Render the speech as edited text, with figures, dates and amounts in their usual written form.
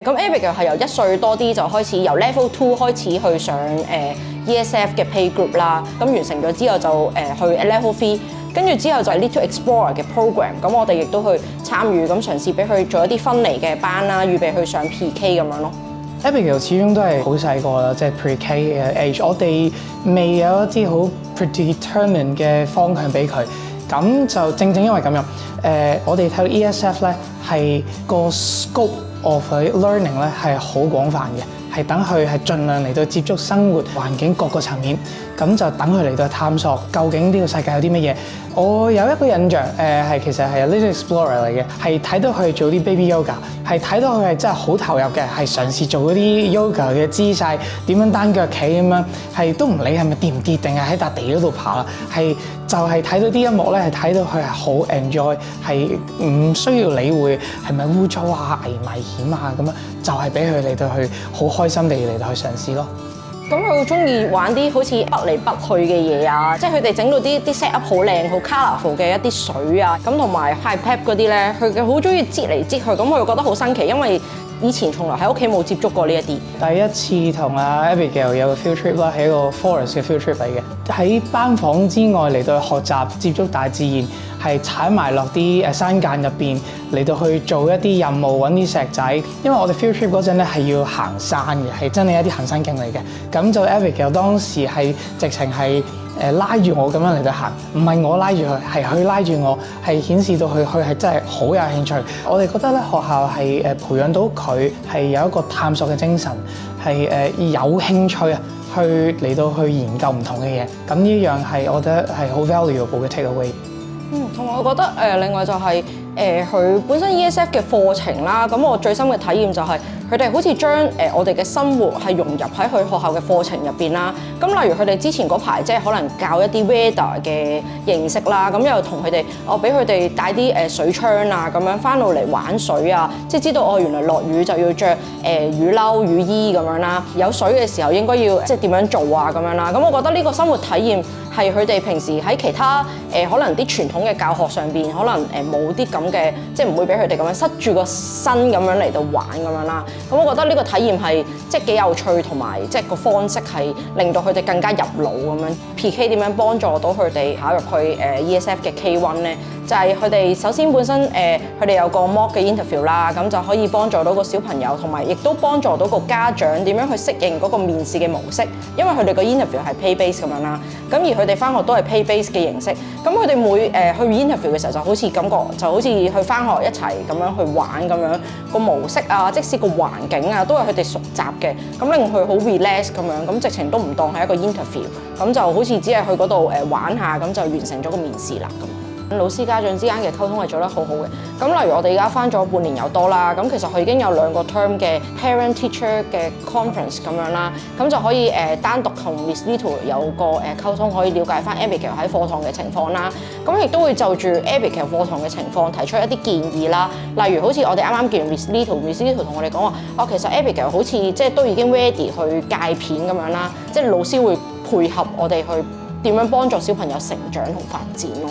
咁 Abigail 係由1歲多啲就開始，由 Level 2開始去上ESF 嘅 Play Group 啦。咁完成咗之後就去 Level 3，跟住之後就係 Little Explorer 嘅 program。咁我哋亦都去參與，咁嘗試俾佢做一啲分離嘅班啦，預備去上 PK 咁樣咯。Abigail 始終都係好細個啦，即係 Pre-K 嘅 age，我哋未有一啲好 predetermined 嘅方向俾佢。咁就正因為咁樣，我哋睇到 ESF 咧係個 scope of learning 咧係好廣泛嘅，係等佢係盡量嚟到接觸生活環境各個層面，咁就等佢嚟到探索究竟呢個世界有啲乜嘢。我有一個印象，其實係 Little Explorer 嚟嘅，係睇到佢做啲 baby yoga， 係睇到佢係真係好投入嘅，係嘗試做嗰啲 yoga 嘅姿勢，點樣單腳企咁樣，係都唔理係咪跌唔跌定係喺笪地嗰度爬啦，係就係睇到啲一幕咧，係睇到佢係好 enjoy， 係唔需要理會係咪污糟啊、危險啊咁樣，就係俾佢嚟到去好開心地嚟到去嘗試咯。咁佢好中意玩啲好似筆嚟筆去嘅嘢啊，即係佢哋整到啲 set up 好靚、好 colourful 嘅一啲水啊，咁同埋 pipette 嗰啲咧，佢好中意擠嚟擠去，咁佢覺得好新奇，因為以前從來喺屋企冇接觸過呢一啲。第一次同阿 Abigail 有個 field trip 啦，係一個 forest 嘅 field trip 嚟嘅。喺班房之外嚟到學習接觸大自然，係踩埋落啲山澗入邊嚟到去做一啲任務，揾啲石仔。因為我哋 field trip 嗰陣咧係要行山嘅，係真係一啲行山徑嚟嘅。咁就 Abigail 當時係直情係拉住我咁樣嚟到行，唔係我拉住佢，係佢拉住我，係顯示到佢係真係好有興趣。我哋覺得咧學校係培養到佢係有一個探索嘅精神，係有興趣啊，去嚟到去研究唔同嘅嘢。咁呢樣係我覺得係好 valuable 嘅 take away。同埋我覺得另外就係佢本身 ESF 嘅課程啦，咁我最深嘅體驗就係佢哋好似將我哋嘅生活係融入喺佢學校嘅課程入邊啦。咁例如佢哋之前嗰排即係可能教一啲 weather 嘅認識啦，咁又同佢哋俾佢哋帶啲水槍啊，咁樣翻到嚟玩水啊，即係知道原來落雨就要着雨褸雨衣咁樣啦，有水嘅時候應該要即係點樣做啊咁樣啦。咁我覺得呢個生活體驗係佢哋平時喺其他可能啲傳統嘅教學上邊，可能冇啲咁嘅，即係唔會俾佢哋咁樣塞住個身咁樣嚟到玩咁樣啦。咁我覺得呢個體驗係即係幾有趣，同埋即係個方式係令到佢哋更加入腦咁樣。PK 點樣幫助到佢哋考入去ESF 嘅 K1 咧？就係佢哋首先本身佢哋有個 mock 嘅 interview 啦，咁就可以幫助到個小朋友，同埋亦都幫助到個家長點樣去適應嗰個面試嘅模式。因為佢哋個 interview 係 pay base 咁樣啦，咁而佢哋返學都係 pay base 嘅形式。咁佢哋每去 interview 嘅時候就好似感覺就好似去返學一齊咁樣去玩咁樣，個模式啊，即使個環境啊都係佢哋熟習嘅，咁令佢好 relax 咁樣，咁直情都唔當係一個 interview，咁就好似只係去嗰度玩下，咁就完成咗個面試啦咁。老師家長之間嘅溝通係做得好好嘅。咁例如我哋而家返咗半年有多啦，咁其實佢已經有2個 term 嘅 parent teacher 嘅 conference 咁樣啦，咁就可以單獨同 Miss Little 有個溝通，可以了解返 Abigail 喺課堂嘅情況啦。咁亦都會就住 Abigail 課堂嘅情況提出一啲建議啦。例如好似我哋啱啱見 Miss Little 同我哋講話，其實 Abigail 好似即係都已經 ready 去戒片咁樣啦，即係老師會配合我哋去點樣幫助小朋友成長同發展咯。